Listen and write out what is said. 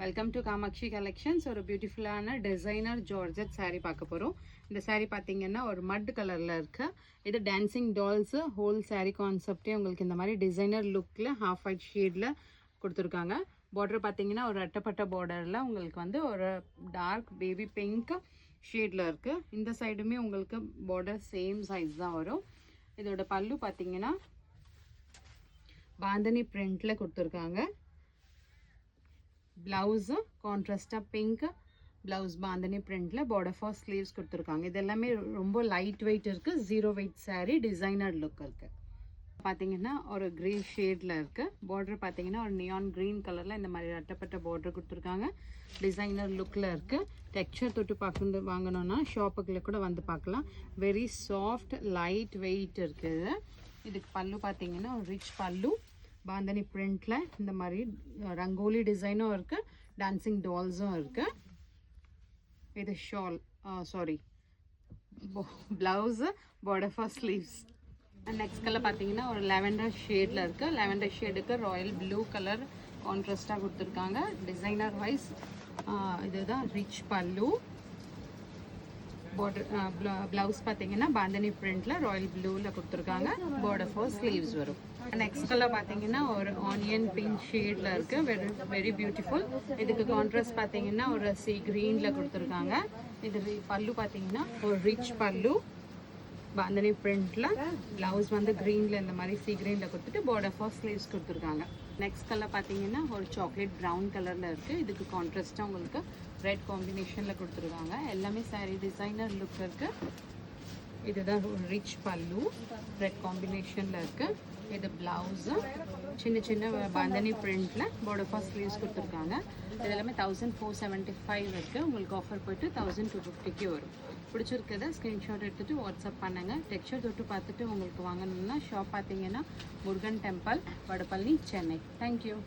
Welcome to Kamakshi collections. ஒரு பியூட்டிஃபுல்லான designer georgette saree பார்க்க போகிறோம். இந்த saree பார்த்தீங்கன்னா ஒரு மட் கலரில் இருக்கு. இது டான்சிங் டால்ஸு ஹோல் saree கான்செப்டே உங்களுக்கு இந்த மாதிரி டிசைனர் லுக்கில் ஹாஃப் ஒயிட் ஷேடில் கொடுத்துருக்காங்க. பார்டர் பார்த்தீங்கன்னா ஒரு அட்டப்பட்ட பார்டரில் உங்களுக்கு வந்து ஒரு டார்க் பேபி பிங்க் ஷேடில் இருக்குது. இந்த சைடுமே உங்களுக்கு பார்டர் சேம் சைஸ் தான் வரும். இதோட பல்லு பார்த்தீங்கன்னா பாந்தனி பிரிண்டில் கொடுத்துருக்காங்க. ப்ளவுஸு கான்ட்ராஸ்டாக பிங்க் ப்ளவுஸ் பாந்தனி பிரிண்டில் பார்டர் ஃபார் ஸ்லீவ்ஸ் கொடுத்துருக்காங்க. இது எல்லாமே ரொம்ப லைட் வெயிட் இருக்குது. 0 weight saree டிசைனர் லுக் இருக்குது. பார்த்தீங்கன்னா ஒரு க்ரே ஷேடில் இருக்குது. பார்டர் பார்த்தீங்கன்னா ஒரு நியான் க்ரீன் கலரில் இந்த மாதிரி அட்டப்பட்ட பார்டர் கொடுத்துருக்காங்க. டிசைனர் லுக்கில் இருக்குது. டெக்ஸ்சர் தொட்டு பார்க்க வாங்கணுன்னா ஷாப்புக்குள்ளே கூட வந்து பார்க்கலாம். வெரி சாஃப்ட் லைட் வெயிட் இருக்குது. இதுக்கு பல்லு பார்த்தீங்கன்னா ஒரு ரிச் பல்லு பாந்தனி பிரிண்ட்ல இந்த மாதிரி ரங்கோலி டிசைனும் இருக்கு, டான்சிங் டால்ஸும் இருக்கு. இது shawl blouse border for sleeves. Next colour பார்த்தீங்கன்னா ஒரு லாவெண்டர் ஷேடில் இருக்கு. லாவெண்டர் ஷேடுக்கு ராயல் ப்ளூ கலர் கான்ட்ராஸ்டாக கொடுத்துருக்காங்க. டிசைனர் வைஸ் இதுதான் ரிச் பல்லு. பார்டர் ப்ளவுஸ் பார்த்தீங்கன்னா பாந்தனி பிரிண்ட்ல ராயல் ப்ளூவில் கொடுத்துருக்காங்க. பார்டர் ஃபார் ஸ்லீவ்ஸ் வரும். நெக்ஸ்ட் கலர் பார்த்தீங்கன்னா ஒரு ஆனியன் பிங்க் ஷேடில் இருக்குது. Very beautiful. இதுக்கு கான்ட்ராஸ்ட் பார்த்தீங்கன்னா ஒரு சி க்ரீனில் கொடுத்துருக்காங்க. இது பல்லு பார்த்தீங்கன்னா ஒரு ரிச் பல்லு பாந்தனி பிரிண்ட்ல. ப்ளவுஸ் வந்து க்ரீனில் இந்த மாதிரி சி க்ரீனில் கொடுத்துட்டு பார்டர் ஃபார் ஸ்லீவ்ஸ் கொடுத்துருக்காங்க. நெக்ஸ்ட் கலர் பார்த்தீங்கன்னா ஒரு சாக்லேட் ப்ரௌன் கலரில் இருக்குது. இதுக்கு கான்ட்ராஸ்ட்டாக உங்களுக்கு ரெட் காம்பினேஷனில் கொடுத்துருக்காங்க. எல்லாமே saree டிசைனர் லுக் இருக்குது. இதுதான் ஒரு ரிச் பல்லு ரெட் காம்பினேஷனில் இருக்குது. இது ப்ளவுஸு சின்ன சின்ன பாந்தனி பிரிண்டில் பார்டர் ஃபார் ஸ்லீவ்ஸ் கொடுத்துருக்காங்க. இது எல்லாமே 1475 இருக்குது. உங்களுக்கு ஆஃபர் போய்ட்டு 1250 வரும். பிடிச்சிருக்கிறத ஸ்க்ரீன்ஷாட் எடுத்துகிட்டு வாட்ஸ்அப் பண்ணுங்கள். டெக்ஸ்சர் தொட்டு பார்த்துட்டு உங்களுக்கு வாங்கணும்னா ஷாப் பார்த்தீங்கன்னா முருகன் டெம்பிள், வடபழனி, சென்னை. தேங்க்யூ.